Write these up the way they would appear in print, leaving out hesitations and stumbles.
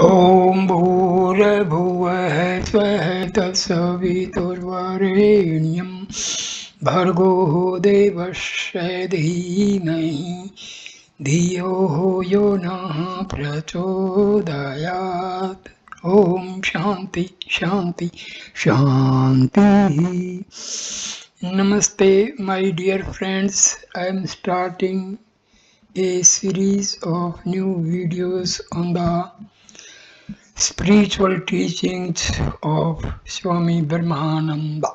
ॐ भूर्भुवः स्वः तत्सवितुर्वरेण्यं भर्गो देवस्य धीमहि धियो यो नः प्रचोदयात्। ॐ शान्ति शान्ति शान्तिः. Namaste, my dear friends. I am starting a series of new videos on the spiritual teachings of Swami Brahmananda.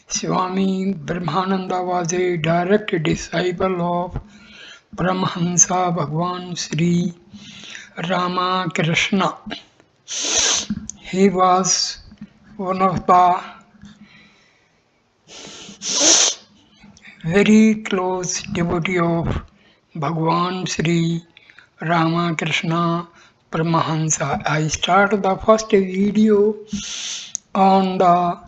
Swami Brahmananda was a direct disciple of Paramahansa Bhagwan Sri Ramakrishna. He was one of the very close devotee of Bhagwan Sri Ramakrishna Paramahansa. I start the first video on the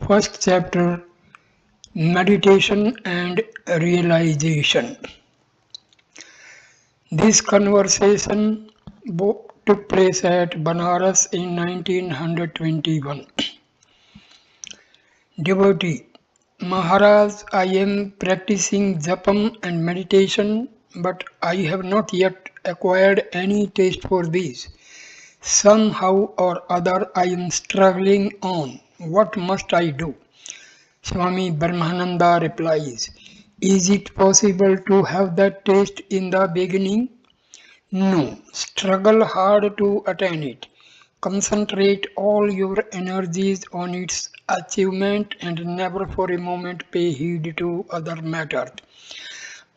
first chapter, meditation and realization. This conversation took place at Banaras in 1921. Devotee: Maharaj, I am practicing japam and meditation, but I have not yet acquired any taste for these. Somehow or other I am struggling on. What must I do? Swami Brahmananda replies, is it possible to have that taste in the beginning? No. Struggle hard to attain it. Concentrate all your energies on its achievement and never for a moment pay heed to other matters.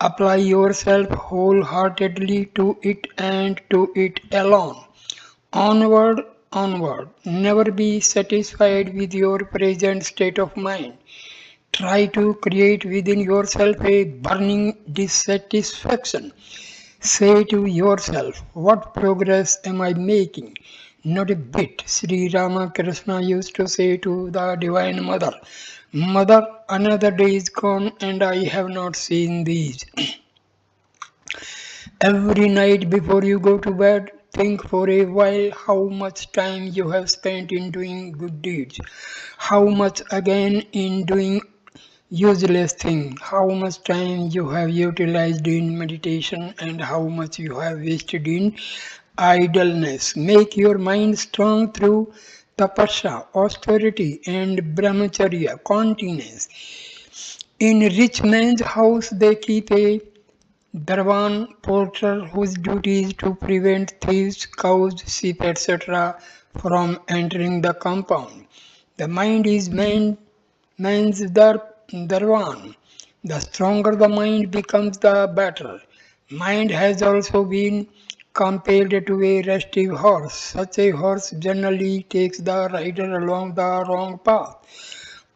Apply yourself wholeheartedly to it and to it alone. Onward, onward. Never be satisfied with your present state of mind. Try to create within yourself a burning dissatisfaction. Say to yourself, what progress am I making? Not a bit. Sri Ramakrishna used to say to the Divine Mother, Mother, another day is gone and I have not seen these. Every night before you go to bed, think for a while how much time you have spent in doing good deeds, how much again in doing useless thing, how much time you have utilized in meditation and how much you have wasted in idleness. Make your mind strong through tapasya, austerity and brahmacharya, continence. In rich man's house they keep a Darwan porter whose duty is to prevent thieves, cows, sheep, etc. from entering the compound. The mind is man's Darwan. The stronger the mind becomes, the better. Mind has also been compared to a restive horse. Such a horse generally takes the rider along the wrong path.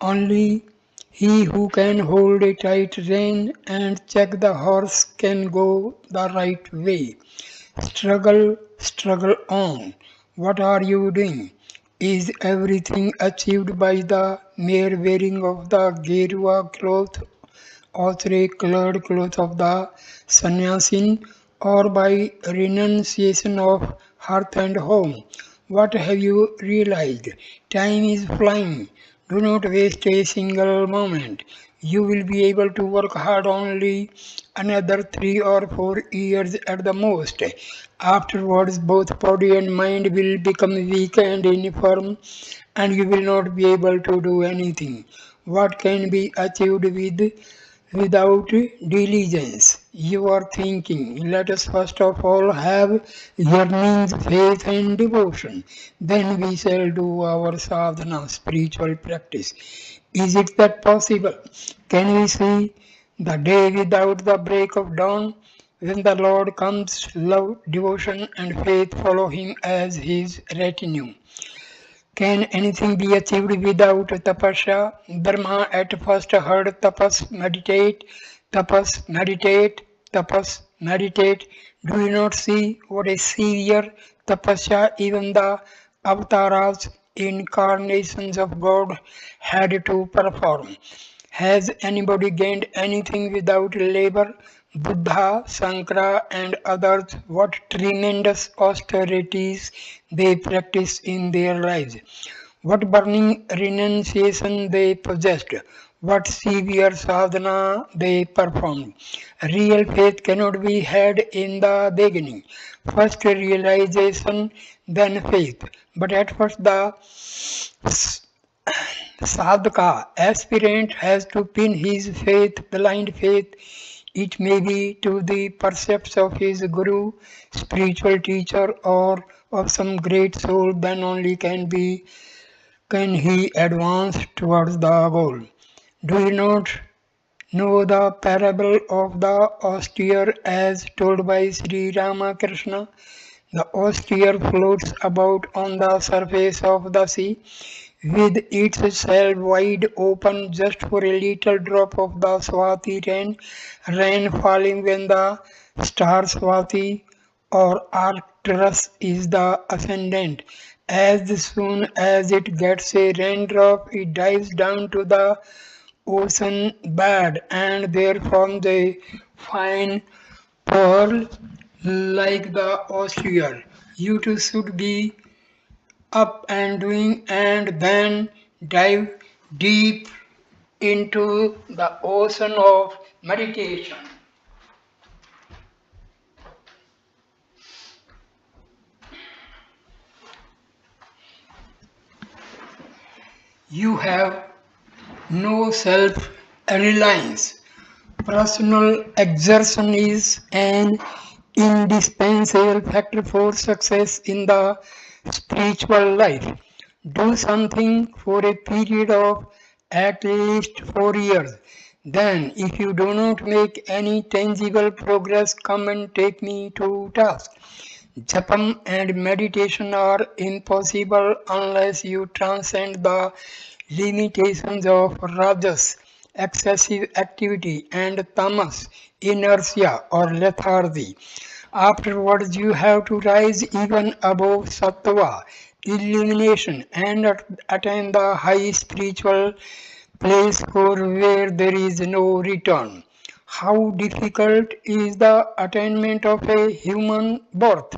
Only he who can hold a tight rein and check the horse can go the right way. Struggle, struggle on. What are you doing? Is everything achieved by the mere wearing of the Gerua cloth or colored cloth of the sannyasin, or by renunciation of hearth and home? What have you realized? Time is flying. Do not waste a single moment. You will be able to work hard only another 3 or 4 years at the most. Afterwards, both body and mind will become weak and infirm, and you will not be able to do anything. What can be achieved without diligence? You are thinking, let us first of all have yearnings, faith and devotion. Then we shall do our sadhana, spiritual practice. Is it that possible? Can we see the day without the break of dawn? When the Lord comes, love, devotion and faith follow him as his retinue. Can anything be achieved without tapasya? Brahma at first heard tapas, meditate, tapas, meditate, tapas, meditate. Do you not see what a severe tapasya even the avatars, incarnations of God, had to perform? Has anybody gained anything without labor? Buddha, Sankara, and others, what tremendous austerities they practiced in their lives, what burning renunciation they possessed, what severe sadhana they performed. Real faith cannot be had in the beginning. First realization, then faith. But at first the sadhaka, aspirant, has to pin his faith, blind faith, it may be to the precepts of his guru, spiritual teacher, or of some great soul, then only can he advance towards the goal. Do you not know the parable of the austere as told by Sri Ramakrishna? The austere floats about on the surface of the sea, with its shell wide open just for a little drop of the Swati rain falling when the star Swati or Arcturus is the ascendant. As soon as it gets a raindrop, it dives down to the ocean bed and there forms a fine pearl like the ossuary. You too should be up and doing and then dive deep into the ocean of meditation. You have no self reliance. Personal exertion is an indispensable factor for success in the spiritual life. Do something for a period of at least 4 years. Then, if you do not make any tangible progress, come and take me to task. Japam and meditation are impossible unless you transcend the limitations of rajas, excessive activity, and tamas, inertia or lethargy. Afterwards, you have to rise even above sattva, illumination, and attain the high spiritual place for where there is no return. How difficult is the attainment of a human birth?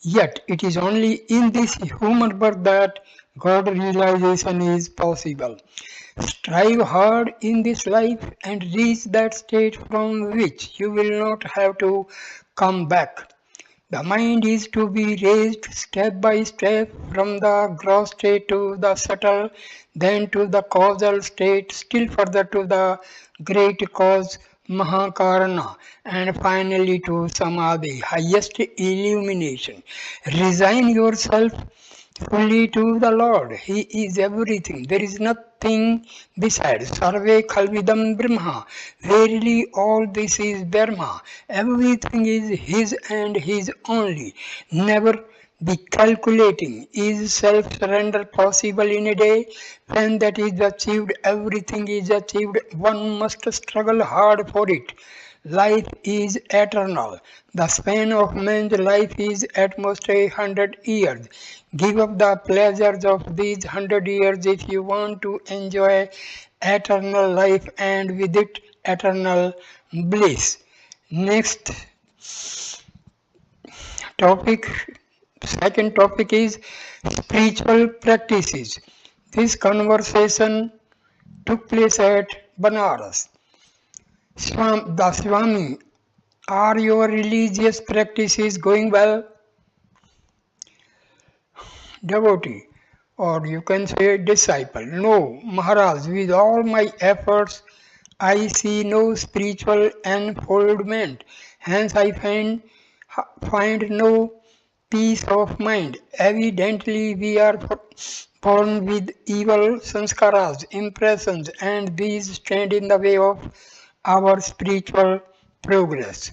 Yet it is only in this human birth that God realization is possible. Strive hard in this life and reach that state from which you will not have to come back. The mind is to be raised step by step from the gross state to the subtle, then to the causal state, still further to the great cause, Mahakarana, and finally to Samadhi, highest illumination. Resign yourself fully to the Lord. He is everything. There is nothing besides. Sarve Khalvidam Brahma. Verily all this is Brahma. Everything is His and His only. Never be calculating. Is self-surrender possible in a day? When that is achieved, everything is achieved. One must struggle hard for it. Life is eternal. The span of man's life is at most 100 years. Give up the pleasures of these 100 years if you want to enjoy eternal life and with it eternal bliss. Next topic, second topic is spiritual practices. This conversation took place at Banaras. The Swami, are your religious practices going well? Devotee, or you can say disciple. No, Maharaj, with all my efforts, I see no spiritual unfoldment. Hence, I find no peace of mind. Evidently, we are born with evil sanskaras, impressions, and these stand in the way of our spiritual progress.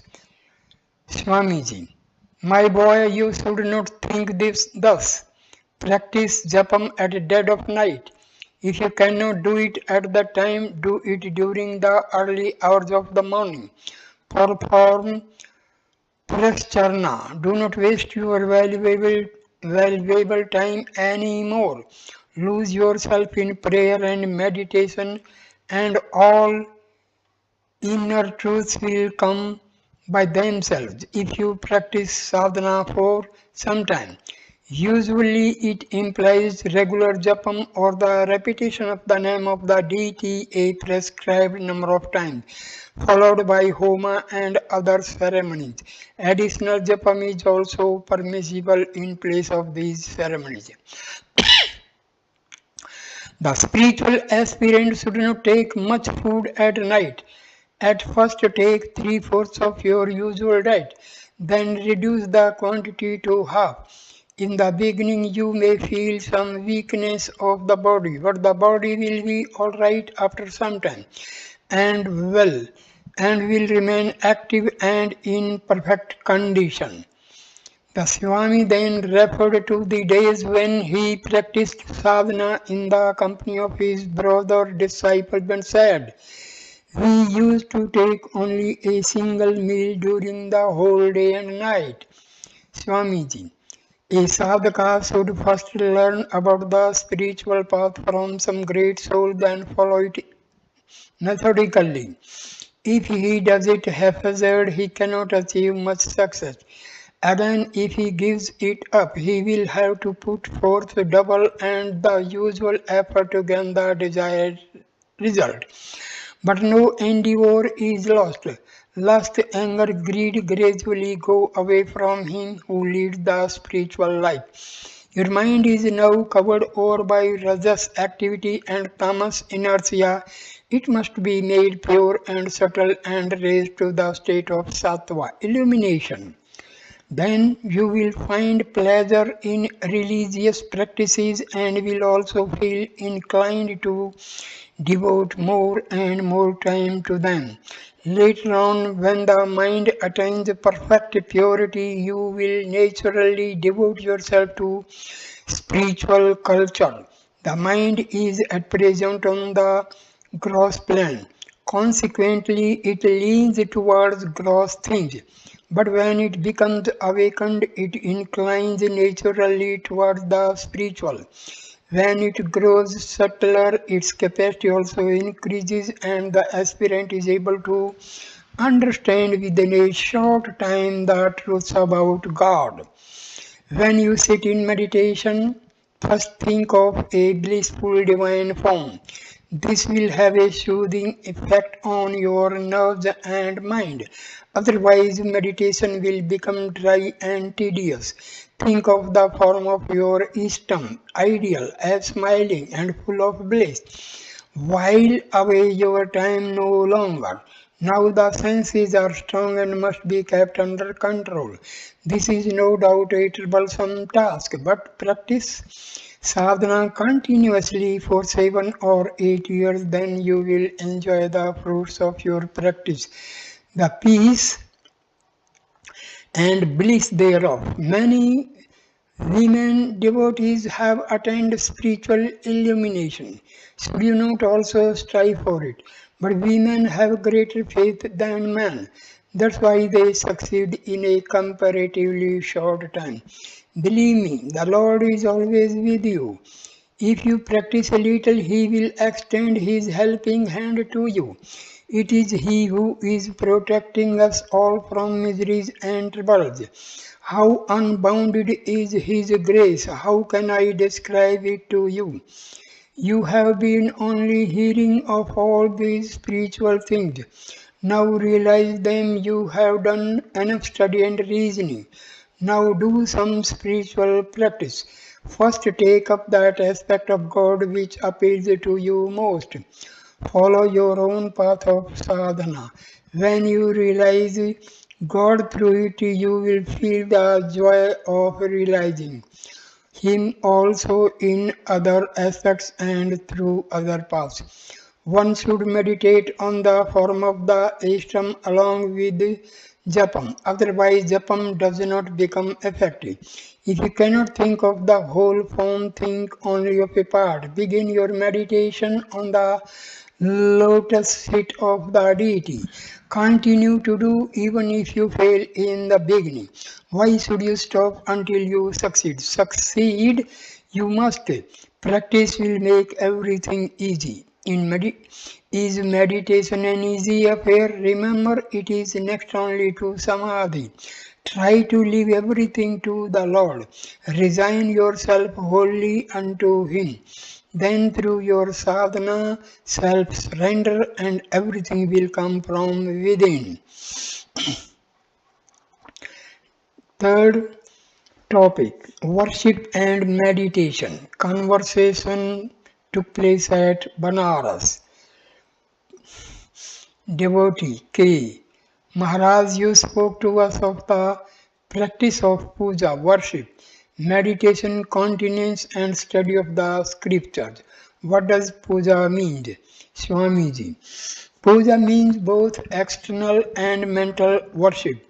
Swamiji, my boy, you should not think this thus. Practice japam at dead of night. If you cannot do it at the time, do it during the early hours of the morning. Perform prascharna. Do not waste your valuable time anymore. Lose yourself in prayer and meditation, and all inner truths will come by themselves if you practice sadhana for some time. Usually it implies regular japam or the repetition of the name of the deity a prescribed number of times, followed by homa and other ceremonies. Additional japam is also permissible in place of these ceremonies. The spiritual aspirant should not take much food at night. At first take three-fourths of your usual diet, then reduce the quantity to half. In the beginning you may feel some weakness of the body, but the body will be alright after some time and well and will remain active and in perfect condition. The Swami then referred to the days when he practiced sadhana in the company of his brother disciples and said, "We used to take only a single meal during the whole day and night." Swamiji, a sadhaka should first learn about the spiritual path from some great soul, then follow it methodically. If he does it haphazard, he cannot achieve much success. Again, if he gives it up, he will have to put forth double and the usual effort to gain the desired result. But no endeavor is lost. Lust, anger, greed gradually go away from him who leads the spiritual life. Your mind is now covered over by rajas activity and tamas inertia. It must be made pure and subtle and raised to the state of sattva, illumination. Then you will find pleasure in religious practices and will also feel inclined to devote more and more time to them. Later on, when the mind attains perfect purity, you will naturally devote yourself to spiritual culture. The mind is at present on the gross plane. Consequently, it leans towards gross things. But when it becomes awakened, it inclines naturally towards the spiritual. When it grows subtler, its capacity also increases, and the aspirant is able to understand within a short time the truths about God. When you sit in meditation, first think of a blissful divine form. This will have a soothing effect on your nerves and mind. Otherwise, meditation will become dry and tedious. Think of the form of your Ishtam, ideal, as smiling and full of bliss. While away your time no longer. Now the senses are strong and must be kept under control. This is no doubt a troublesome task, but practice sadhana continuously for 7 or 8 years, then you will enjoy the fruits of your practice, the peace and bliss thereof. Many women devotees have attained spiritual illumination. Should you not also strive for it? But women have greater faith than men. That's why they succeed in a comparatively short time. Believe me, the Lord is always with you. If you practice a little, He will extend His helping hand to you. It is He who is protecting us all from miseries and troubles. How unbounded is His grace! How can I describe it to you? You have been only hearing of all these spiritual things. Now realize them. You have done enough study and reasoning. Now do some spiritual practice. First take up that aspect of God which appeals to you most. Follow your own path of sadhana. When you realize God through it, you will feel the joy of realizing Him also in other aspects and through other paths. One should meditate on the form of the ashram along with japam. Otherwise, japam does not become effective. If you cannot think of the whole form, think only of a part. Begin your meditation on the lotus seat of the deity. Continue to do even if you fail in the beginning. Why should you stop until you succeed? Succeed you must. Practice will make everything easy. Is meditation an easy affair? Remember, it is next only to samadhi. Try to leave everything to the Lord. Resign yourself wholly unto Him. Then through your sadhana, self-surrender and everything will come from within. Third topic, worship and meditation. Conversation took place at Banaras. Devotee K. Maharaj, you spoke to us of the practice of puja, worship, meditation, continence and study of the scriptures. What does puja mean? Swamiji. Puja means both external and mental worship.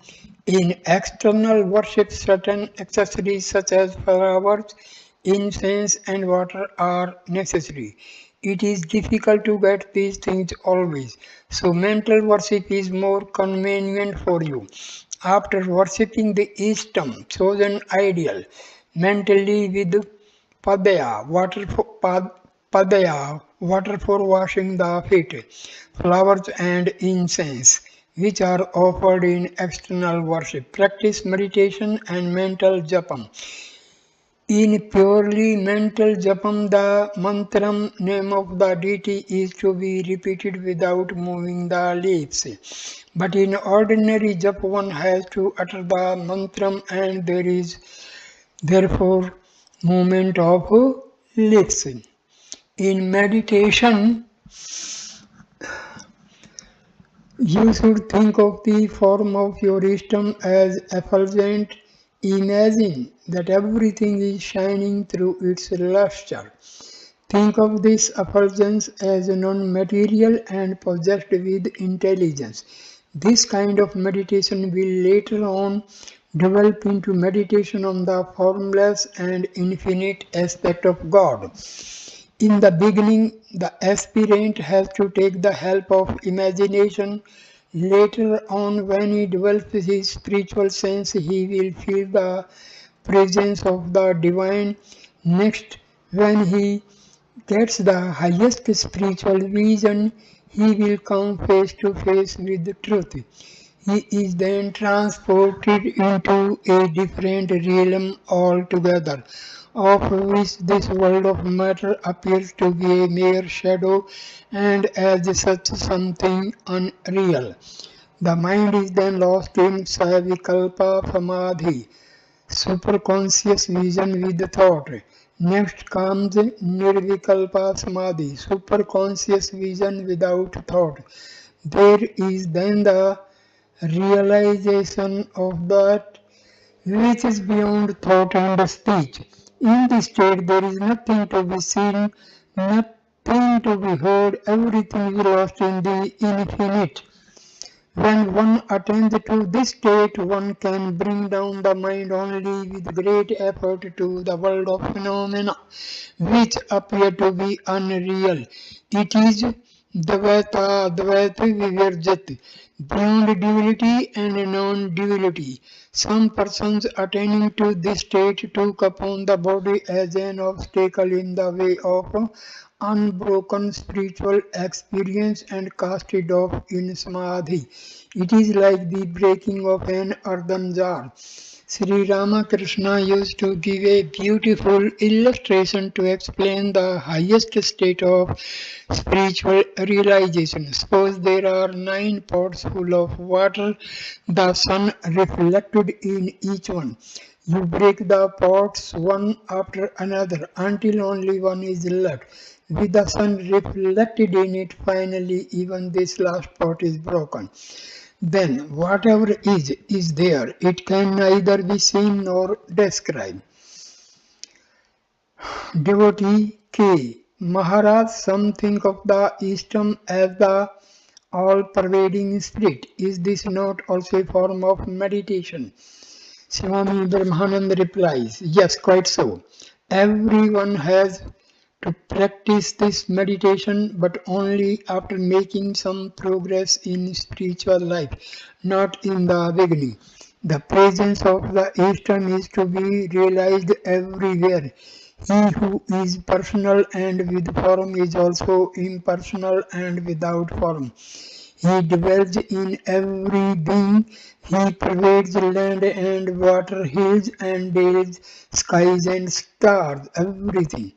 In external worship, certain accessories such as flowers, incense, and water are necessary. It is difficult to get these things always, so mental worship is more convenient for you. After worshipping the Ishtam, chosen ideal, mentally with padaya, water for washing the feet, flowers and incense, which are offered in external worship. Practice meditation and mental japam. In purely mental japam, the mantram, name of the deity, is to be repeated without moving the lips. But in ordinary jap, one has to utter the mantram and there is therefore movement of lips. In meditation, you should think of the form of your Ishtam as effulgent. Imagine that everything is shining through its luster. Think of this effulgence as non-material and possessed with intelligence. This kind of meditation will later on develop into meditation on the formless and infinite aspect of God. In the beginning, the aspirant has to take the help of imagination. Later on, when he develops his spiritual sense, he will feel the presence of the divine. Next, when he gets the highest spiritual vision, he will come face to face with the truth. He is then transported into a different realm altogether, of which this world of matter appears to be a mere shadow and as such something unreal. The mind is then lost in Savikalpa Samadhi, superconscious vision with thought. Next comes Nirvikalpa Samadhi, superconscious vision without thought. There is then the realization of that which is beyond thought and speech. In this state, there is nothing to be seen, nothing to be heard, everything is lost in the infinite. When one attains to this state, one can bring down the mind only with great effort to the world of phenomena, which appear to be unreal. It is Dvaita Vivarjat, beyond duality and non-duality. Some persons attaining to this state took upon the body as an obstacle in the way of unbroken spiritual experience and cast it off in samadhi. It is like the breaking of an earthen jar. Sri Ramakrishna used to give a beautiful illustration to explain the highest state of spiritual realization. Suppose there are 9 pots full of water, the sun reflected in each one. You break the pots one after another until only one is left. With the sun reflected in it, finally even this last pot is broken. Then whatever is there. It can neither be seen nor described. Devotee K. Maharaj, some think of the Ishtam as the all-pervading spirit. Is this not also a form of meditation? Swami Brahmananda replies, yes, quite so. Everyone has to practice this meditation, but only after making some progress in spiritual life, not in the beginning. The presence of the Ishtam is to be realized everywhere. He who is personal and with form is also impersonal and without form. He dwells in every being. He pervades land and water, hills and dales, skies and stars, everything.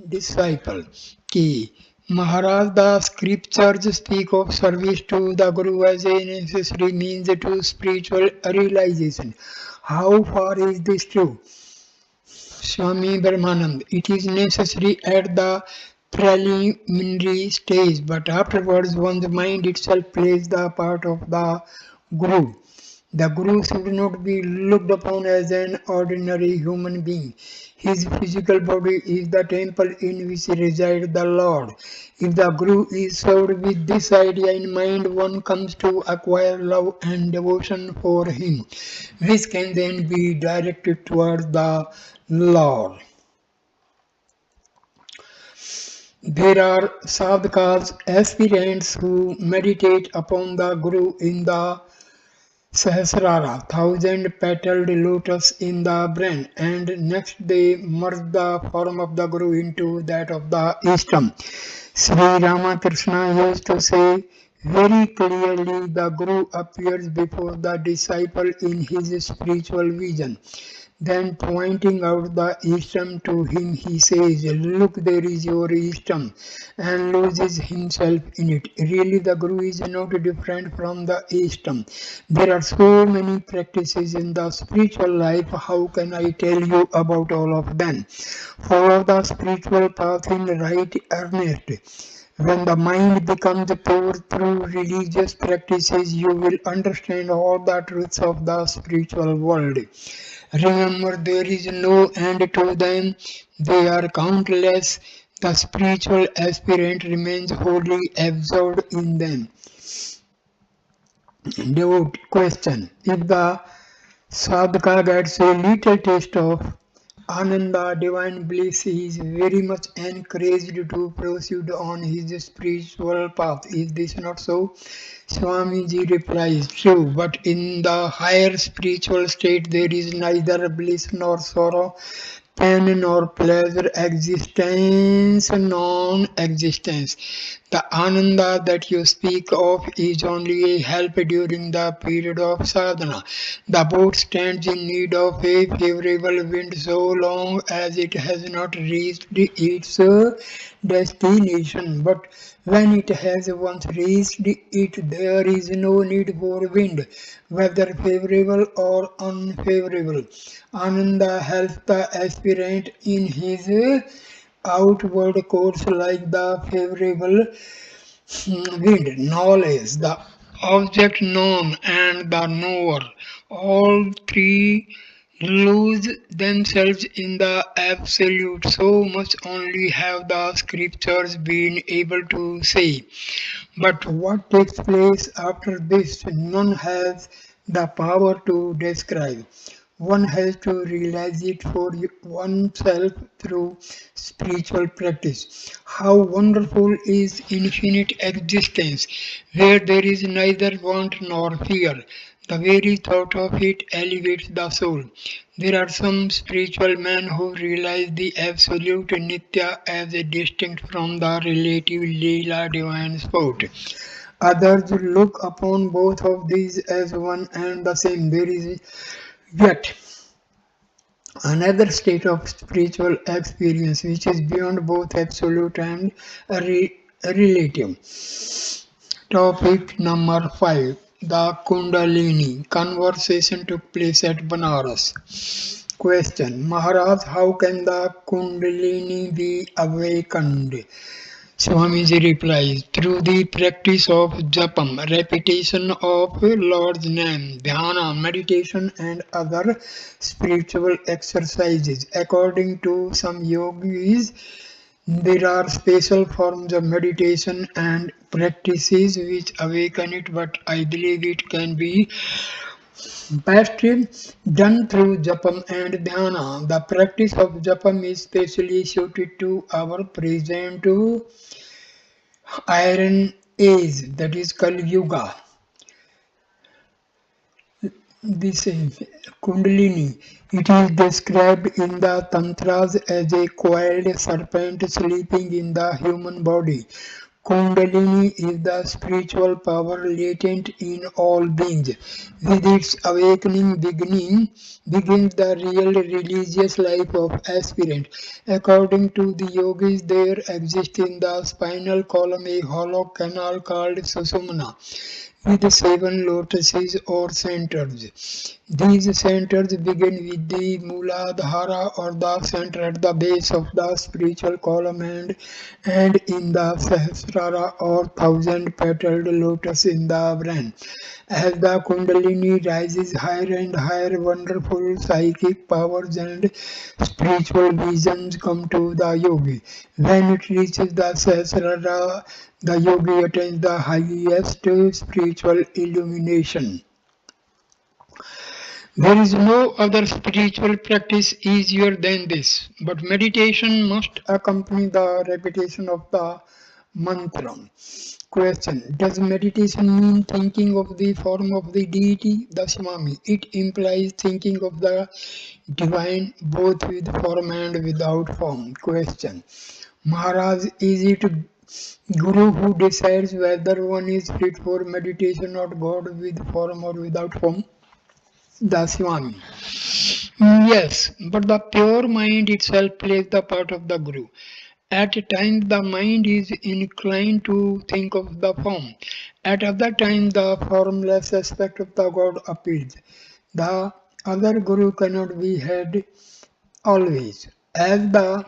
Disciple. Key. Maharaj, the scriptures speak of service to the Guru as a necessary means to spiritual realization. How far is this true? Swami Brahmananda. It is necessary at the preliminary stage, but afterwards one's mind itself plays the part of the Guru. The Guru should not be looked upon as an ordinary human being. His physical body is the temple in which resides the Lord. If the Guru is served with this idea in mind, one comes to acquire love and devotion for him, which can then be directed towards the Lord. There are sadhakas, aspirants who meditate upon the Guru in the Sahasrara, thousand-petaled lotus in the brain, and next they merge the form of the Guru into that of the Ishtam. Sri Ramakrishna used to say very clearly the Guru appears before the disciple in his spiritual vision. Then pointing out the Ishtam to him, he says, "Look, there is your Ishtam," and loses himself in it. Really, the Guru is not different from the Ishtam. There are so many practices in the spiritual life. How can I tell you about all of them? Follow the spiritual path in right earnest. When the mind becomes pure through religious practices, you will understand all the truths of the spiritual world. Remember, there is no end to them. They are countless. The spiritual aspirant remains wholly absorbed in them. Devote question. If the sadhaka gets a little taste of Ananda, divine bliss, he is very much encouraged to proceed on his spiritual path. Is this not so? Swamiji replies, true, but in the higher spiritual state there is neither bliss nor sorrow, pain nor pleasure, existence, non-existence. The Ananda that you speak of is only a help during the period of sadhana. The boat stands in need of a favorable wind so long as it has not reached its destination. But when it has once reached it, there is no need for wind, whether favorable or unfavorable. Ananda helps the aspirant in his outward course like the favorable wind, knowledge, the object known, and the knower. All three lose themselves in the absolute. So much only have the scriptures been able to say. But what takes place after this, none has the power to describe. One has to realize it for oneself through spiritual practice. How wonderful is infinite existence, where there is neither want nor fear. The very thought of it elevates the soul. There are some spiritual men who realize the absolute Nitya as a distinct from the relative Leela divine sport. Others look upon both of these as one and the same. There is yet another state of spiritual experience which is beyond both absolute and relative. Topic number 5. The Kundalini. Conversation took place at Banaras. Question. Maharaj, how can the Kundalini be awakened? Swamiji replies, through the practice of japam, repetition of Lord's name, dhyana, meditation and other spiritual exercises. According to some yogis, there are special forms of meditation and practices which awaken it, but I believe it can be best done through japam and dhyana. The practice of japam is specially suited to our present iron age, that is Kali Yuga. This Kundalini. It is described in the Tantras as a coiled serpent sleeping in the human body. Kundalini is the spiritual power latent in all beings. With its awakening begins the real religious life of aspirant. According to the yogis, there exists in the spinal column a hollow canal called Susumna with seven lotuses or centers. These centers begin with the Muladhara or the center at the base of the spiritual column and in the Sahasrara or thousand petaled lotus in the brain. As the Kundalini rises higher and higher, wonderful psychic powers and spiritual visions come to the yogi. When it reaches the Sahasrara, the yogi attains the highest spiritual illumination. There is no other spiritual practice easier than this, but meditation must accompany the repetition of the mantra. Question: does meditation mean thinking of the form of the deity? The Swami. It implies thinking of the divine both with form and without form. Question: Maharaj, is it Guru who decides whether one is fit for meditation or God with form or without form? The Swami. Yes, but the pure mind itself plays the part of the Guru. At times the mind is inclined to think of the form. At other times the formless aspect of the God appears. The other Guru cannot be had always. As the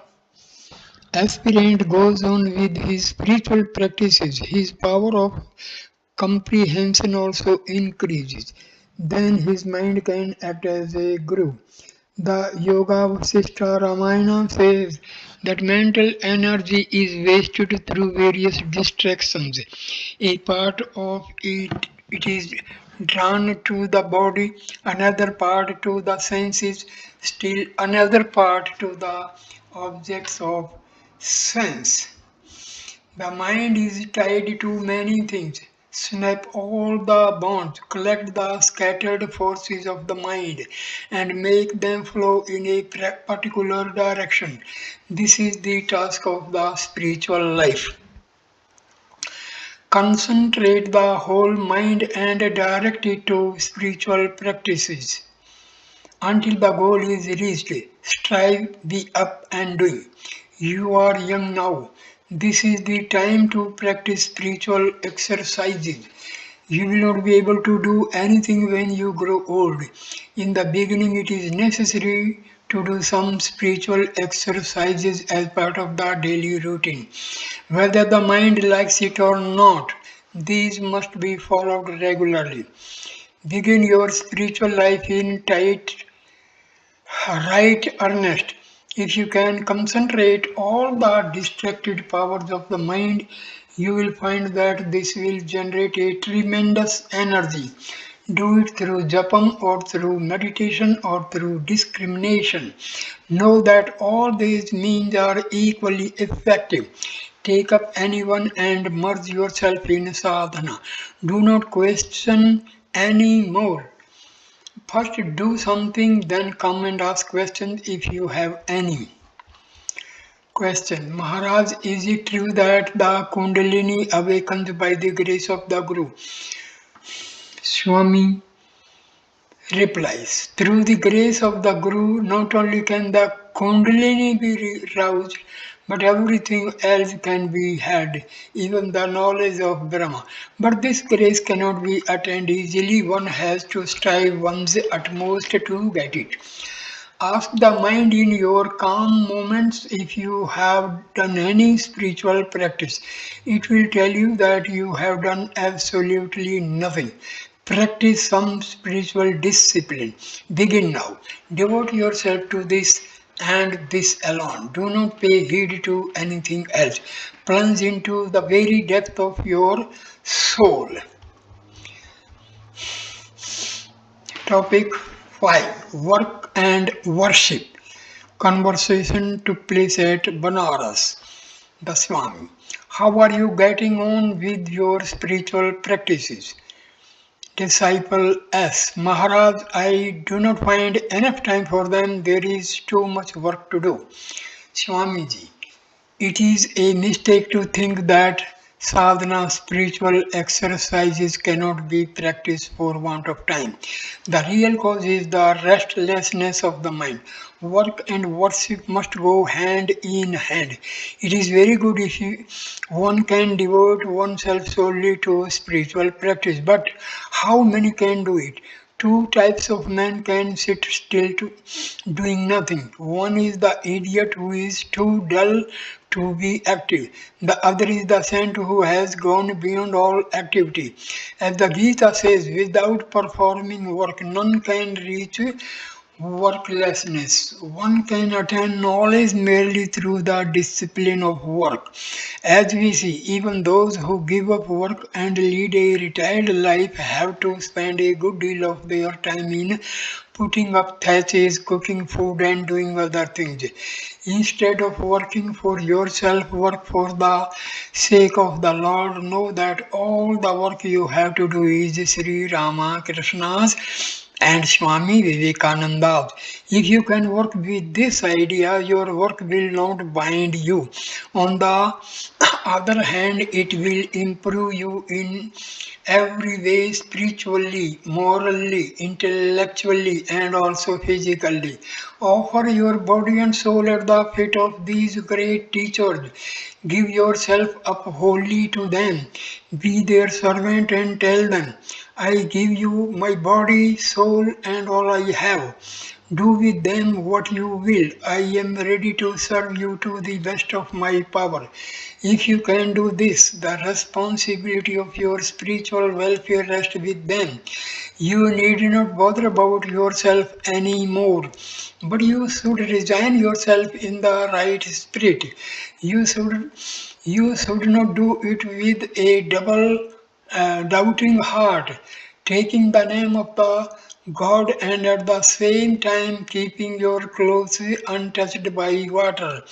aspirant goes on with his spiritual practices, his power of comprehension also increases. Then his mind can act as a guru. The Yoga Sister Ramana says that mental energy is wasted through various distractions. A part of it is drawn to the body, another part to the senses, still another part to the objects of sense. The mind is tied to many things. Snap all the bonds, collect the scattered forces of the mind, and make them flow in a particular direction. This is the task of the spiritual life. Concentrate the whole mind and direct it to spiritual practices until the goal is reached. Strive, be up and doing. You are young now. This is the time to practice spiritual exercises. You will not be able to do anything when you grow old. In the beginning, it is necessary to do some spiritual exercises as part of the daily routine. Whether the mind likes it or not, these must be followed regularly. Begin your spiritual life in right earnest. If you can concentrate all the distracted powers of the mind, you will find that this will generate a tremendous energy. Do it through japam or through meditation or through discrimination. Know that all these means are equally effective. Take up anyone and merge yourself in sadhana. Do not question any more. First do something, then come and ask questions if you have any. Question: Maharaj, is it true that the Kundalini awakens by the grace of the Guru? Swami replies: through the grace of the Guru, not only can the Kundalini be roused, but everything else can be had, even the knowledge of Brahma. But this grace cannot be attained easily. One has to strive one's utmost to get it. Ask the mind in your calm moments if you have done any spiritual practice. It will tell you that you have done absolutely nothing. Practice some spiritual discipline. Begin now. Devote yourself to this and this alone. Do not pay heed to anything else. Plunge into the very depth of your soul. Topic 5: Work and Worship. Conversation took place at Banaras. The Swami: how are you getting on with your spiritual practices? Disciple S. Maharaj, I do not find enough time for them. There is too much work to do. Swamiji. It is a mistake to think that sadhana, spiritual exercises cannot be practiced for want of time. The real cause is the restlessness of the mind. Work and worship must go hand in hand. It is very good if one can devote oneself solely to spiritual practice, but how many can do it? Two types of men can sit still to doing nothing. One is the idiot who is too dull to be active. The other is the saint who has gone beyond all activity. As the Gita says, without performing work, none can reach worklessness. One can attain knowledge merely through the discipline of work. As we see, even those who give up work and lead a retired life have to spend a good deal of their time in putting up thatches, cooking food, and doing other things. Instead of working for yourself, work for the sake of the Lord. Know that all the work you have to do is Sri Rama Krishna's and Swami Vivekananda's. If you can work with this idea, your work will not bind you. On the other hand, it will improve you in every way spiritually, morally, intellectually, and also physically. Offer your body and soul at the feet of these great teachers. Give yourself up wholly to them. Be their servant and tell them, I give you my body, soul, and all I have. Do with them what you will. I am ready to serve you to the best of my power. If you can do this, the responsibility of your spiritual welfare rests with them. You need not bother about yourself anymore, but you should resign yourself in the right spirit. You should you should not do it with a double doubting heart, taking the name of the God and at the same time keeping your clothes untouched by water.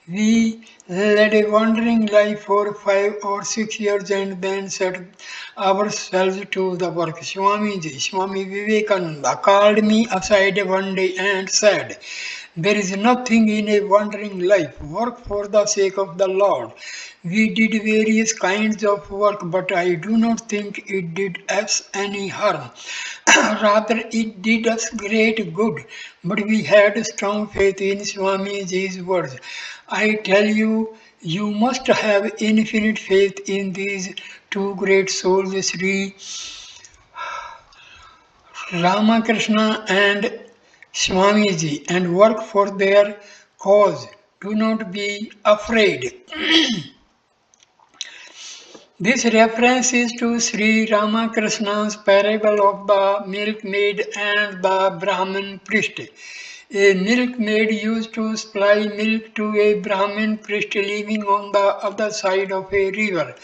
We led a wandering life for 5 or 6 years and then set ourselves to the work. Swami Vivekananda called me aside one day and said, there is nothing in a wandering life. Work for the sake of the Lord. We did various kinds of work, but I do not think it did us any harm. Rather, it did us great good. But we had strong faith in Swamiji's words. I tell you, you must have infinite faith in these two great souls, Sri Ramakrishna and Swamiji, and work for their cause. Do not be afraid. This reference is to Sri Ramakrishna's parable of the milkmaid and the Brahmin priest. A milkmaid used to supply milk to a Brahmin priest living on the other side of a river.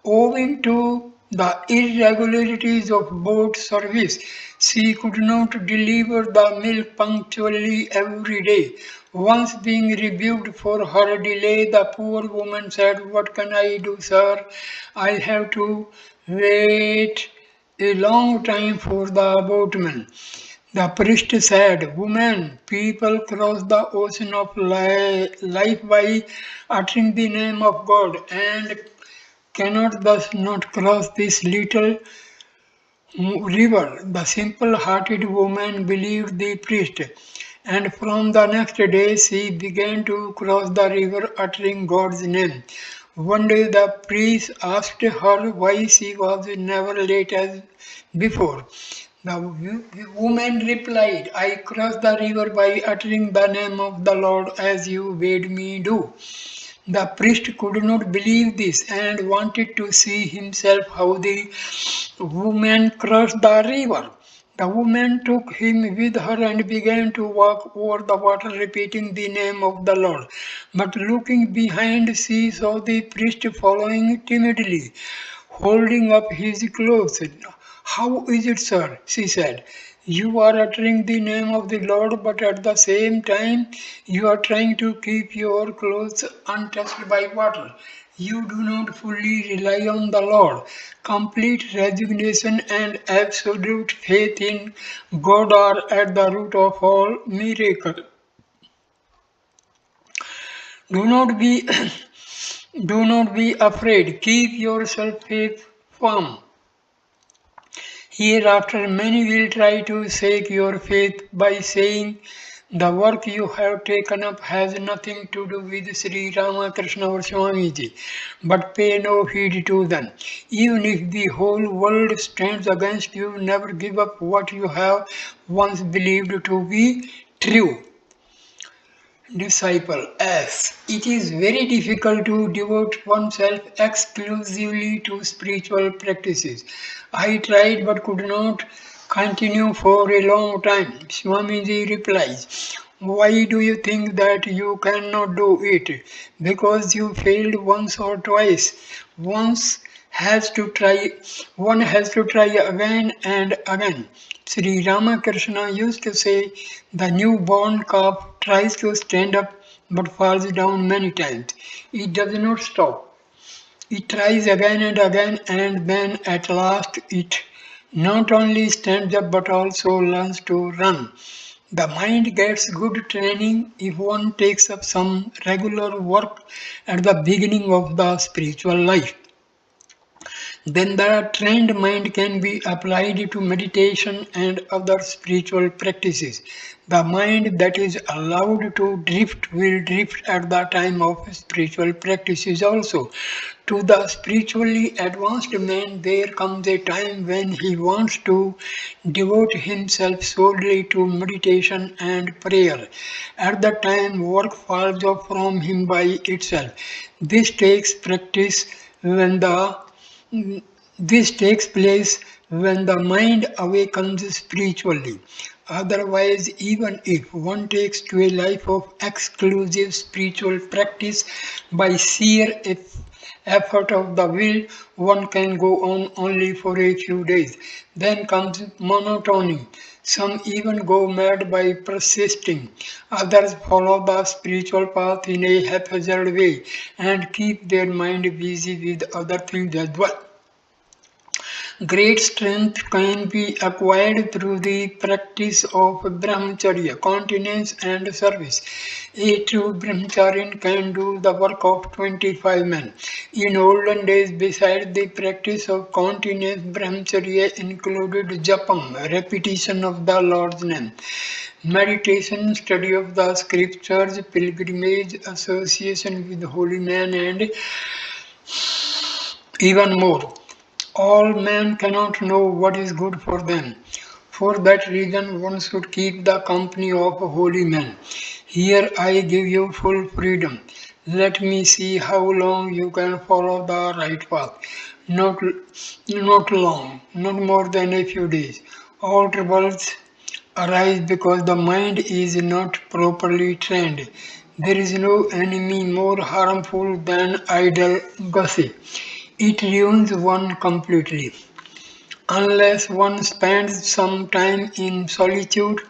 Owing to the irregularities of boat service, she could not deliver the milk punctually every day. Once being rebuked for her delay, the poor woman said, what can I do, sir? I have to wait a long time for the boatman. The priest said, woman, people cross the ocean of life by uttering the name of God and cannot thus not cross this little river. The simple-hearted woman believed the priest, and from the next day she began to cross the river uttering God's name. One day the priest asked her why she was never late as before. The woman replied, I crossed the river by uttering the name of the Lord as you bade me do. The priest could not believe this and wanted to see himself how the woman crossed the river. The woman took him with her and began to walk over the water, repeating the name of the Lord. But looking behind, she saw the priest following timidly, holding up his clothes. How is it, sir? She said. You are uttering the name of the Lord, but at the same time, you are trying to keep your clothes untouched by water. You do not fully rely on the Lord. Complete resignation and absolute faith in God are at the root of all miracle. Do not be do not be afraid. Keep yourself faith firm. Hereafter, many will try to shake your faith by saying the work you have taken up has nothing to do with Sri Ramakrishna or Swamiji, but pay no heed to them. Even if the whole world stands against you, never give up what you have once believed to be true. Disciple S. It is very difficult to devote oneself exclusively to spiritual practices. I tried but could not continue for a long time. Swamiji replies, why do you think that you cannot do it? Because you failed once or twice. Once has to try one has to try again and again. Sri Ramakrishna used to say the newborn calf tries to stand up but falls down many times. It does not stop. It tries again and again, and then at last it not only stands up but also learns to run. The mind gets good training if one takes up some regular work at the beginning of the spiritual life. Then the trained mind can be applied to meditation and other spiritual practices. The mind that is allowed to drift will drift at the time of spiritual practices also. To the spiritually advanced man, there comes a time when he wants to devote himself solely to meditation and prayer. At that time, work falls off from him by itself. This takes practice when the this takes place when the mind awakens spiritually. Otherwise, even if one takes to a life of exclusive spiritual practice by sheer effort of the will, one can go on only for a few days. Then comes monotony. Some even go mad by persisting. Others follow the spiritual path in a haphazard way and keep their mind busy with other things as well. Great strength can be acquired through the practice of brahmacharya, continence and service. A true brahmacharian can do the work of 25 men. In olden days, besides the practice of continence, brahmacharya included japam, repetition of the Lord's name, meditation, study of the scriptures, pilgrimage, association with holy men, and even more. All men cannot know what is good for them. For that reason, one should keep the company of holy men. Here I give you full freedom. Let me see how long you can follow the right path. Not, not long, not more than a few days. All troubles arise because the mind is not properly trained. There is no enemy more harmful than idle gossip. It ruins one completely. Unless one spends some time in solitude,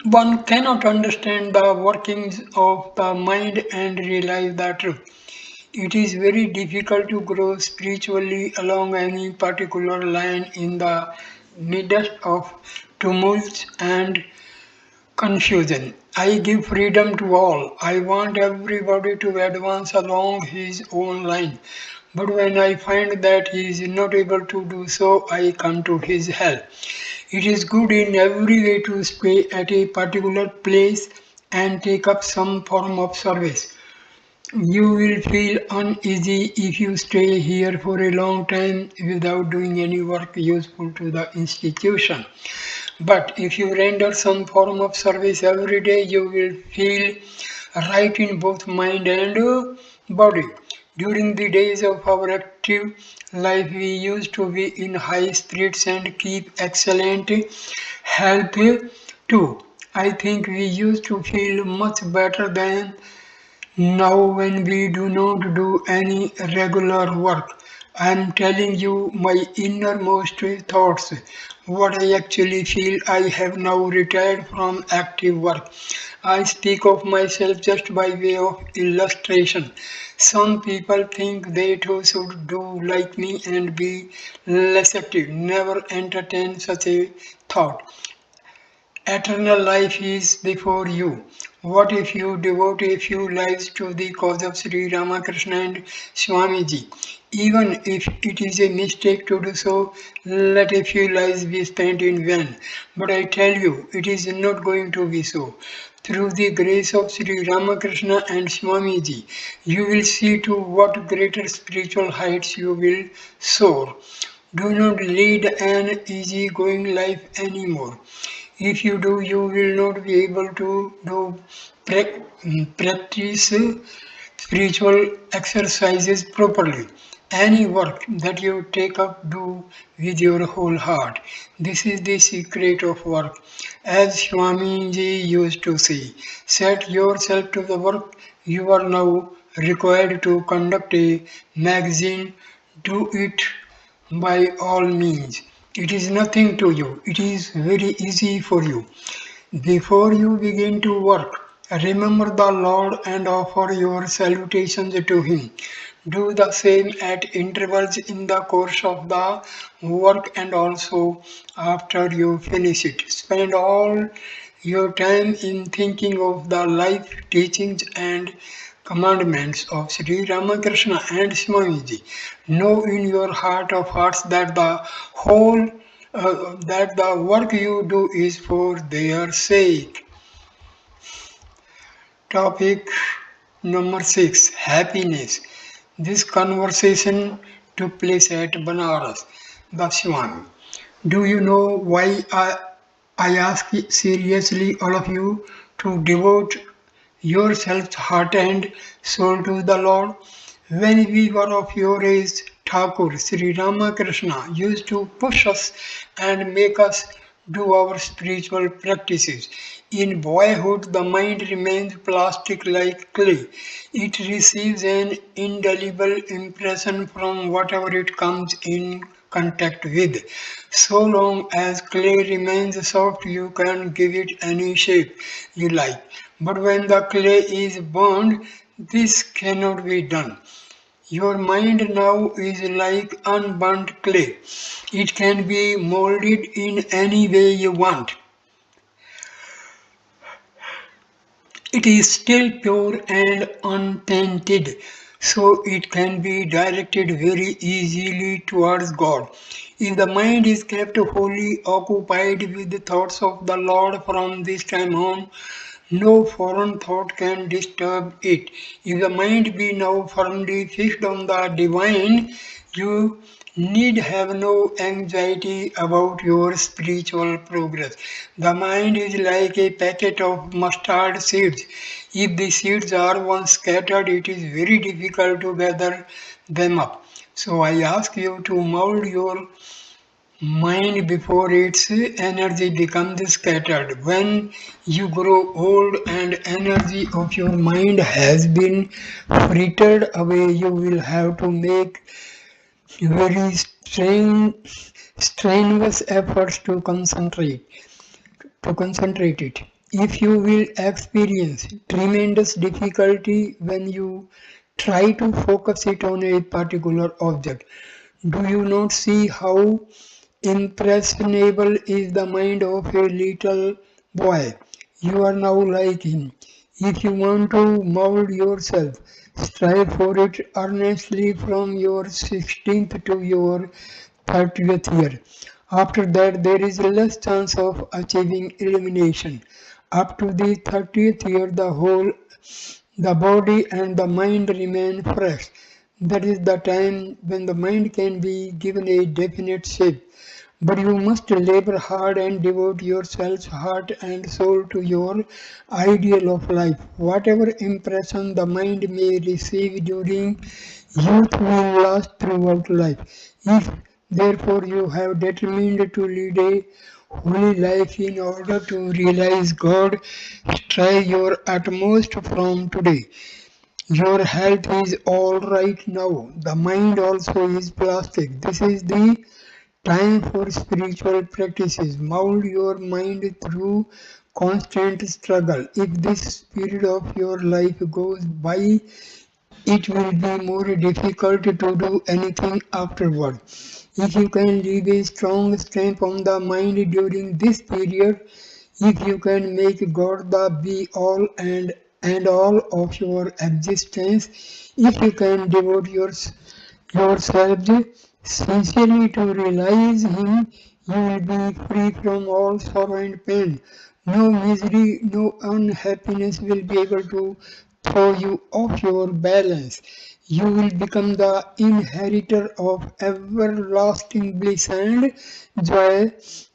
one cannot understand the workings of the mind and realize the truth. It is very difficult to grow spiritually along any particular line in the midst of tumults and confusion. I give freedom to all. I want everybody to advance along his own line. But when I find that he is not able to do so, I come to his help. It is good in every way to stay at a particular place and take up some form of service. You will feel uneasy if you stay here for a long time without doing any work useful to the institution. But if you render some form of service every day, you will feel right in both mind and body. During the days of our active life, we used to be in high spirits and keep excellent health too. I think we used to feel much better than now when we do not do any regular work. I'm telling you my innermost thoughts, what I actually feel. I have now retired from active work. I speak of myself just by way of illustration. Some people think they too should do like me and be less active. Never entertain such a thought. Eternal life is before you. What if you devote a few lives to the cause of Sri Ramakrishna and Swamiji? Even if it is a mistake to do so, let a few lives be spent in vain. But I tell you, it is not going to be so. Through the grace of Sri Ramakrishna and Swamiji, you will see to what greater spiritual heights you will soar. Do not lead an easy-going life anymore. If you do, you will not be able to practice spiritual exercises properly. Any work that you take up, do with your whole heart. This is the secret of work. As Swamiji used to say, set yourself to the work. You are now required to conduct a magazine. Do it by all means. It is nothing to you. It is very easy for you. Before you begin to work, remember the Lord and offer your salutations to Him. Do the same at intervals in the course of the work and also after you finish it. Spend all your time in thinking of the life teachings and commandments of Sri Ramakrishna and Swamiji. Know in your heart of hearts that the work you do is for their sake. Topic number 6, happiness. This conversation took place at Banaras, the Swami. Do you know why I ask seriously all of you to devote yourselves heart and soul to the Lord? When we were of your age, Thakur Sri Ramakrishna used to push us and make us do our spiritual practices. In boyhood, the mind remains plastic like clay. It receives an indelible impression from whatever it comes in contact with. So long as clay remains soft, you can give it any shape you like. But when the clay is burned, this cannot be done. Your mind now is like unburnt clay. It can be molded in any way you want. It is still pure and untainted, so it can be directed very easily towards God. If the mind is kept wholly occupied with the thoughts of the Lord from this time on, no foreign thought can disturb it. If the mind be now firmly fixed on the divine, you need have no anxiety about your spiritual progress. The mind is like a packet of mustard seeds. If the seeds are once scattered, it is very difficult to gather them up. So I ask you to mold your mind before its energy becomes scattered. When you grow old and energy of your mind has been frittered away, you will have to make very strenuous efforts to concentrate it. If you will experience tremendous difficulty when you try to focus it on a particular object, do you not see how impressionable is the mind of a little boy? You are now like him. If you want to mold yourself, strive for it earnestly from your 16th to your 30th year. After that, there is less chance of achieving illumination. Up to the 30th year, the body and the mind remain fresh. That is the time when the mind can be given a definite shape. But you must labor hard and devote yourselves heart and soul to your ideal of life. Whatever impression the mind may receive during youth will last throughout life. If therefore you have determined to lead a holy life in order to realize God, try your utmost from today. Your health is all right now. The mind also is plastic. This is the time for spiritual practices. Mold your mind through constant struggle. If this period of your life goes by, it will be more difficult to do anything afterward. If you can leave a strong stamp on the mind during this period, if you can make God the be all and all of your existence, if you can devote yourselves sincerely to realize Him, you will be free from all sorrow and pain. No misery, no unhappiness will be able to throw you off your balance. You will become the inheritor of everlasting bliss and joy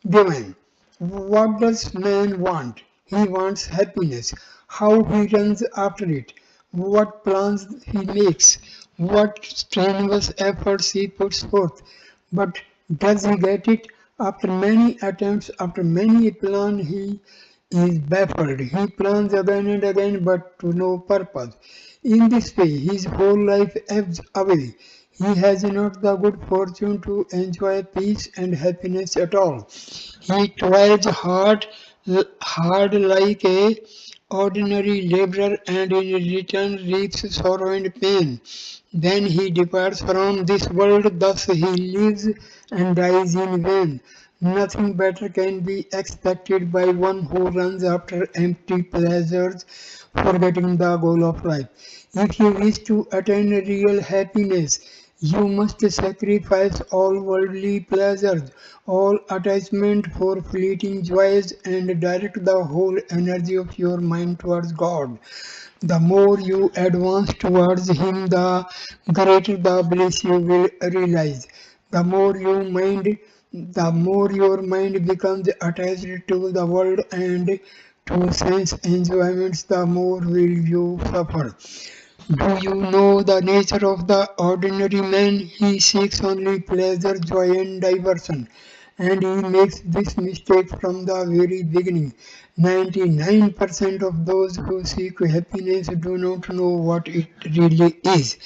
divine. What does man want? He wants happiness. How he runs after it, what plans he makes, what strenuous efforts he puts forth. But does he get it? After many attempts, after many plans, he is baffled. He plans again and again, but to no purpose. In this way, his whole life ebbs away. He has not the good fortune to enjoy peace and happiness at all. He toils hard like a ordinary laborer and in return reaps sorrow and pain. Then he departs from this world, thus he lives and dies in vain. Nothing better can be expected by one who runs after empty pleasures, forgetting the goal of life. If you wish to attain real happiness, you must sacrifice all worldly pleasures, all attachment for fleeting joys, and direct the whole energy of your mind towards God. The more you advance towards Him, the greater the bliss you will realize. The more the more your mind becomes attached to the world and to sense enjoyments, the more will you suffer. Do you know the nature of the ordinary man? He seeks only pleasure, joy, and diversion. And he makes this mistake from the very beginning. 99% of those who seek happiness do not know what it really is.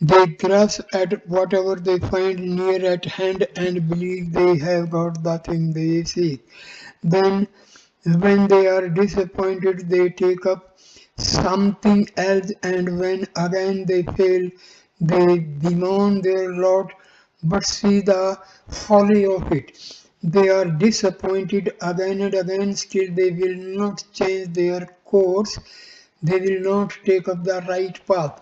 They grasp at whatever they find near at hand and believe they have got the thing they seek. Then when they are disappointed, they take up something else, and when again they fail, they bemoan their lot, but see the folly of it. They are disappointed again and again, still they will not change their course, they will not take up the right path.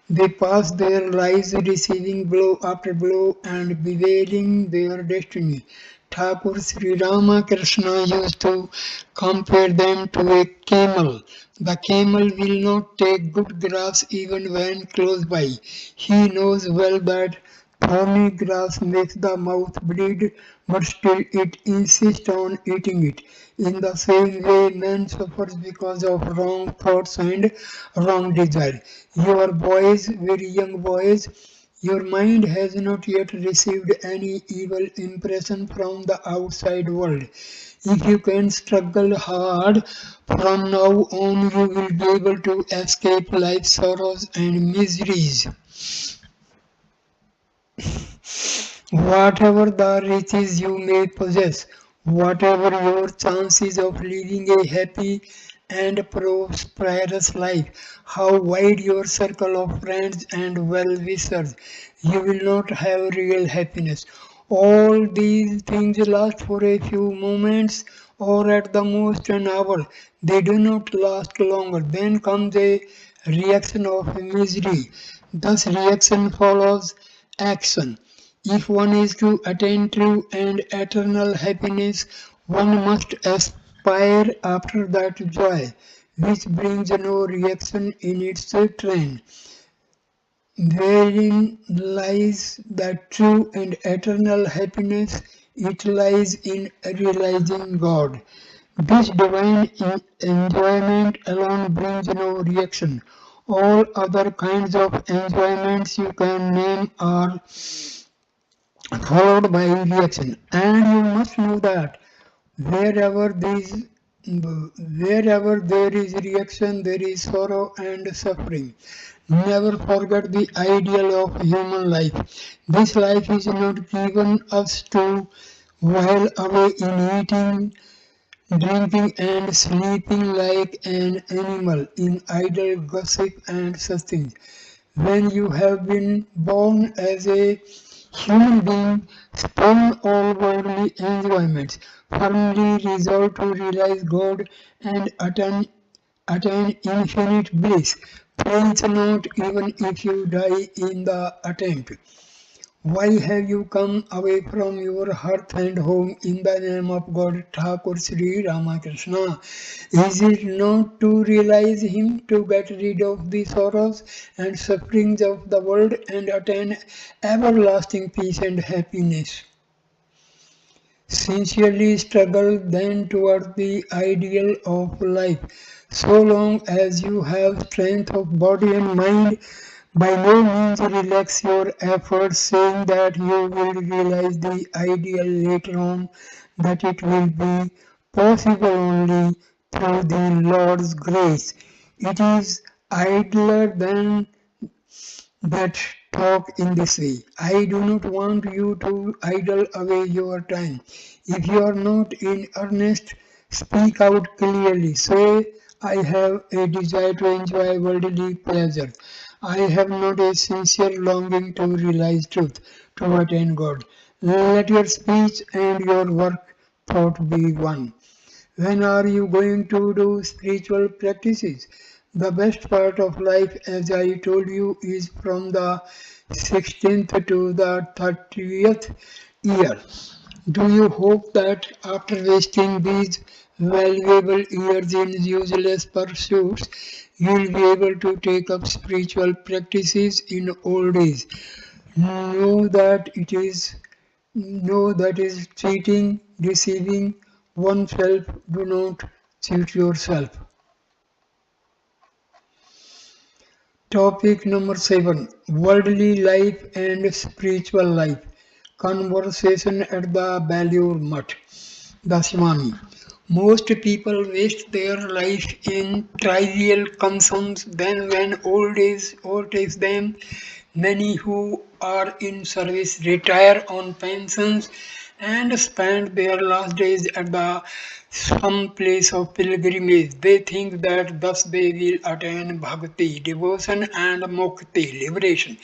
They pass their lives receiving blow after blow and bewailing their destiny. Thakur Sri Ramakrishna used to compare them to a camel. The camel will not take good grass even when close by. He knows well that thorny grass makes the mouth bleed, but still it insists on eating it. In the same way, man suffers because of wrong thoughts and wrong desire. Your boys, very young boys, your mind has not yet received any evil impression from the outside world. If you can struggle hard, from now on you will be able to escape life's sorrows and miseries. Whatever the riches you may possess, whatever your chances of living a happy and prosperous life, how wide your circle of friends and well-wishers, you will not have real happiness. All these things last for a few moments or at the most an hour. They do not last longer. Then comes a reaction of misery. Thus reaction follows action. If one is to attain true and eternal happiness, one must aspire after that joy, which brings no reaction in its train. Wherein lies that true and eternal happiness? It lies in realizing God. This divine enjoyment alone brings no reaction. All other kinds of enjoyments you can name are followed by reaction. And you must know that wherever these Wherever there is reaction, there is sorrow and suffering. Never forget the ideal of human life. This life is not given us to while away in eating, drinking and sleeping like an animal in idle gossip and such things. When you have been born as a human being, spurn all worldly enjoyments, firmly resolved to realize God and attain infinite bliss. Flinch not even if you die in the attempt. Why have you come away from your hearth and home in the name of God Thakur Sri Ramakrishna? Is it not to realize Him, to get rid of the sorrows and sufferings of the world and attain everlasting peace and happiness? Sincerely struggle then toward the ideal of life. So long as you have strength of body and mind, by no means relax your efforts, saying that you will realize the ideal later on, that it will be possible only through the Lord's grace. It is idler than that talk in this way. I do not want you to idle away your time. If you are not in earnest, speak out clearly. Say, I have a desire to enjoy worldly pleasure. I have not a sincere longing to realize truth, to attain God. Let your speech and your work thought be one. When are you going to do spiritual practices? The best part of life, as I told you, is from the 16th to the 30th year. Do you hope that after wasting these valuable years in useless pursuits, you will be able to take up spiritual practices in old age? Know that it is No, that is cheating, deceiving oneself. Do not cheat yourself. Topic number 7: Worldly life and spiritual life. Conversation at the Balliol Mutt. The Swami. Most people waste their life in trivial concerns. Then, when old age overtakes them, many who are in service retire on pensions and spend their last days at the some place of pilgrimage. They think that thus they will attain bhakti, devotion, and mukti, liberation.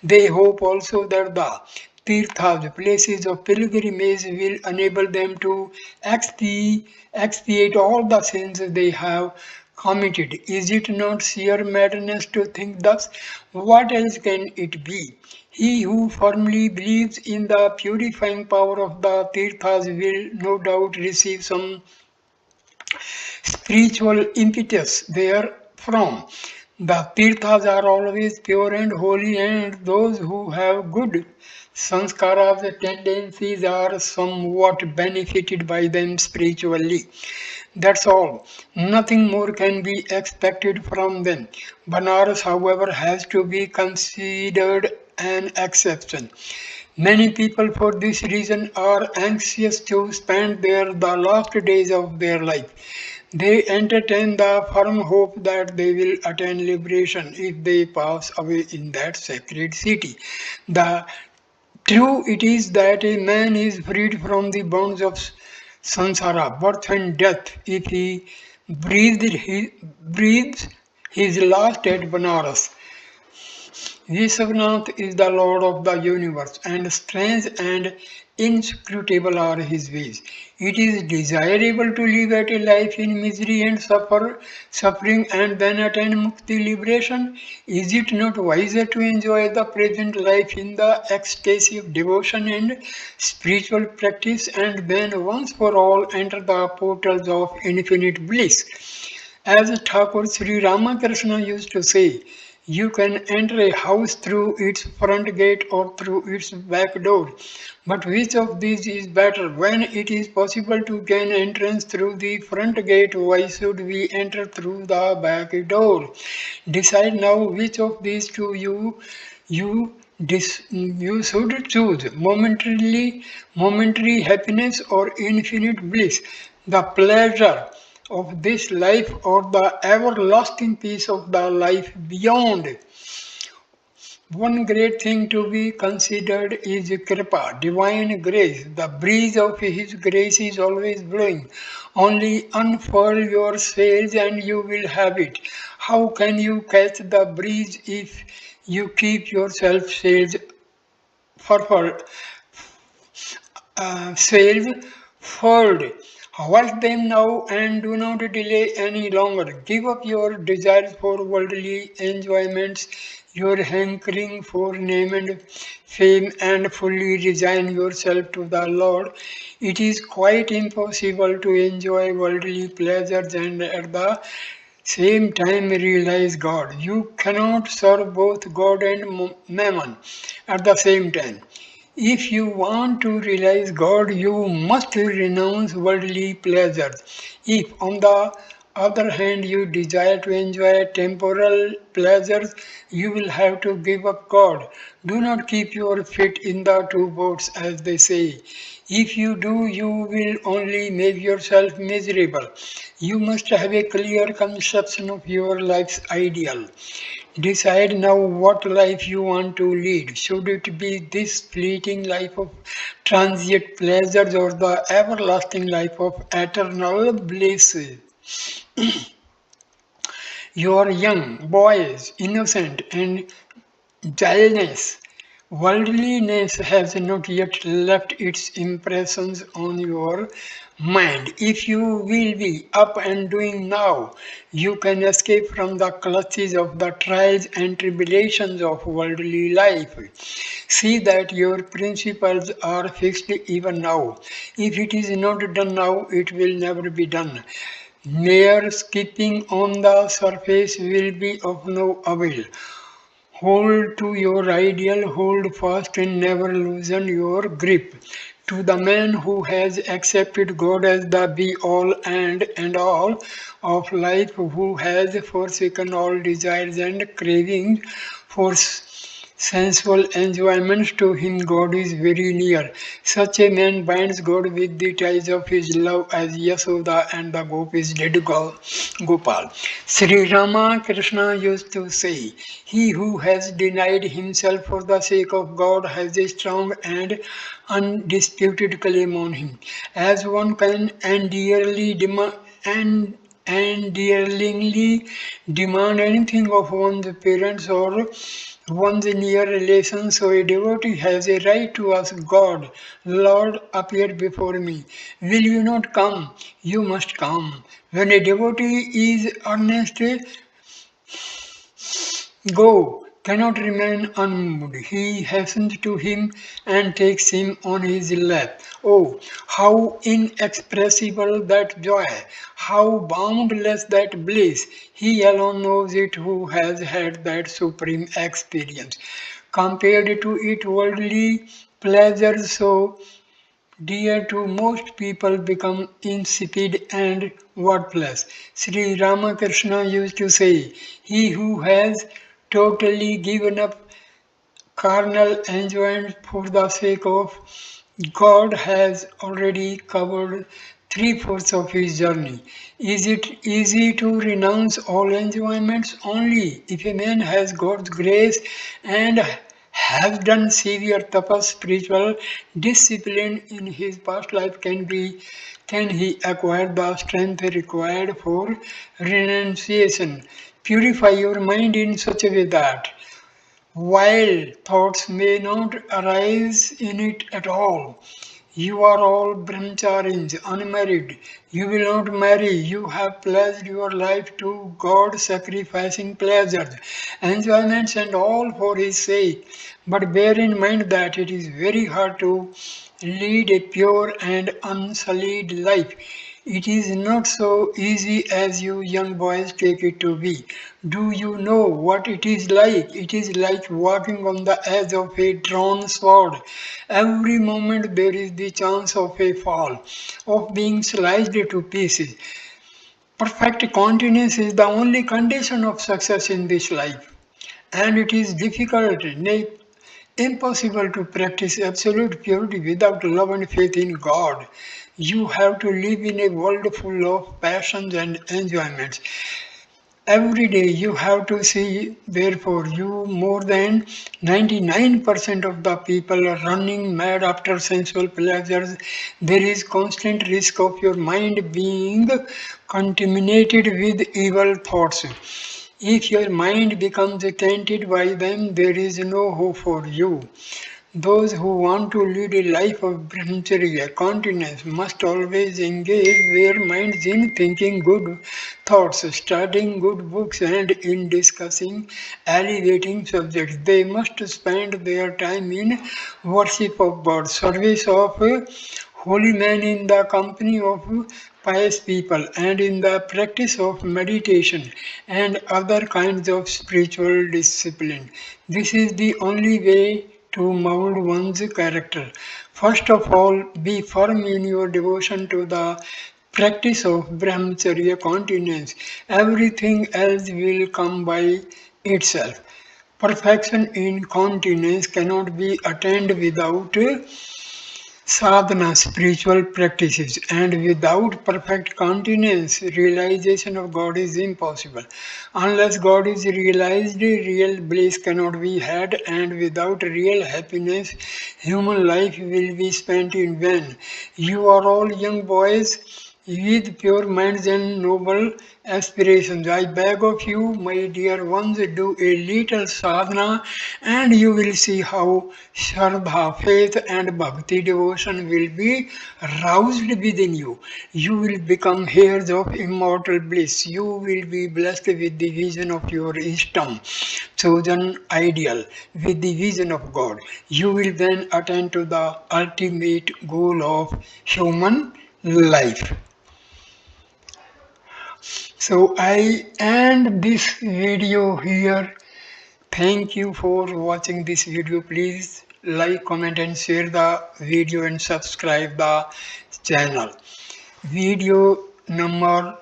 They hope also that the tirthas, places of pilgrimage, will enable them to expiate all the sins they have committed. Is it not sheer madness to think thus? What else can it be? He who firmly believes in the purifying power of the tirthas will no doubt receive some spiritual impetus therefrom. The tirthas are always pure and holy, and those who have good sanskaras tendencies are somewhat benefited by them spiritually. That's all. Nothing more can be expected from them. Banaras, however, has to be considered an exception. Many people, for this reason, are anxious to spend the last days of their life. They entertain the firm hope that they will attain liberation if they pass away in that sacred city. The true it is that a man is freed from the bonds of samsara, birth and death, if he breathes his last at Banaras. Vishwanath is the Lord of the universe, and strange and inscrutable are his ways. It is desirable to live at a life in misery and suffering and then attain mukti liberation. Is it not wiser to enjoy the present life in the ecstasy of devotion and spiritual practice and then once for all enter the portals of infinite bliss? As Thakur Sri Ramakrishna used to say, you can enter a house through its front gate or through its back door. But which of these is better? When it is possible to gain entrance through the front gate, why should we enter through the back door? Decide now which of these two you should choose momentary happiness or infinite bliss. The pleasure of this life or the everlasting peace of the life beyond. One great thing to be considered is Kripa, divine grace. The breeze of His grace is always blowing. Only unfurl your sails and you will have it. How can you catch the breeze if you keep yourself furled? Sails furled. Work them now and do not delay any longer. Give up your desires for worldly enjoyments, your hankering for name and fame, and fully resign yourself to the Lord. It is quite impossible to enjoy worldly pleasures and at the same time realize God. You cannot serve both God and mammon at the same time. If you want to realize God, you must renounce worldly pleasures. If, on the other hand, you desire to enjoy temporal pleasures, you will have to give up God. Do not keep your feet in the two boats, as they say. If you do, you will only make yourself miserable. You must have a clear conception of your life's ideal. Decide now what life you want to lead. Should it be this fleeting life of transient pleasures or the everlasting life of eternal bliss? You are young, boys, innocent, and dullness. Worldliness has not yet left its impressions on your mind. If you will be up and doing now, you can escape from the clutches of the trials and tribulations of worldly life. See that your principles are fixed even now. If it is not done now, it will never be done. Mere skipping on the surface will be of no avail. Hold to your ideal, hold fast and never loosen your grip. To the man who has accepted God as the be all and end all of life, who has forsaken all desires and cravings for sensual enjoyments, to him God is very near. Such a man binds God with the ties of his love as Yasoda and the gopis did Gopal. Sri Ramakrishna used to say, he who has denied himself for the sake of God has a strong and undisputed claim on him. As one can endearingly demand anything of one's parents or one's near relations, so a devotee has a right to ask God, Lord, appear before me. Will you not come? You must come. When a devotee is earnest, go cannot remain unmoved. He hastens to him and takes him on his lap. Oh, how inexpressible that joy! How boundless that bliss! He alone knows it who has had that supreme experience. Compared to it, worldly pleasures so dear to most people become insipid and worthless. Sri Ramakrishna used to say, he who has totally given up carnal enjoyment for the sake of God has already covered three-fourths of his journey. Is it easy to renounce all enjoyments? Only if a man has God's grace and has done severe tapas, spiritual discipline in his past life can he acquire the strength required for renunciation. Purify your mind in such a way that while thoughts may not arise in it at all, you are all brahmacharis, unmarried. You will not marry. You have pledged your life to God, sacrificing pleasures, enjoyments, and all for His sake. But bear in mind that it is very hard to lead a pure and unsullied life. It is not so easy as you young boys take it to be. Do you know what it is like? It is like walking on the edge of a drawn sword. Every moment there is the chance of a fall, of being sliced to pieces. Perfect continence is the only condition of success in this life, and it is difficult, nay, impossible to practice absolute purity without love and faith in God. You have to live in a world full of passions and enjoyments. Every day you have to see, therefore, you more than 99% of the people are running mad after sensual pleasures. There is constant risk of your mind being contaminated with evil thoughts. If your mind becomes tainted by them, there is no hope for you. Those who want to lead a life of brahmacharya, continence, must always engage their minds in thinking good thoughts, studying good books, and in discussing elevating subjects. They must spend their time in worship of God, service of holy men, in the company of pious people, and in the practice of meditation and other kinds of spiritual discipline. This is the only way to mold one's character. First of all, be firm in your devotion to the practice of brahmacharya continence. Everything else will come by itself. Perfection in continence cannot be attained without sadhana, spiritual practices, and without perfect continence, realization of God is impossible. Unless God is realized, real bliss cannot be had, and without real happiness, human life will be spent in vain. You are all young boys with pure minds and noble aspirations. I beg of you, my dear ones, do a little sadhana and you will see how Shraddha, faith and bhakti devotion will be roused within you. You will become heirs of immortal bliss. You will be blessed with the vision of your Ishtam, chosen ideal, with the vision of God. You will then attain to the ultimate goal of human life. So I end this video here. Thank you for watching this video. Please like, comment and share the video and subscribe the channel. Video number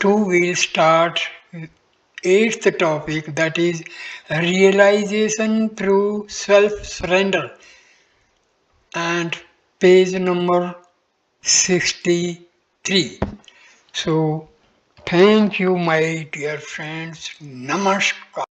2 will start with 8th topic, that is realization through self-surrender, and page number 63. So thank you my dear friends. Namaskar.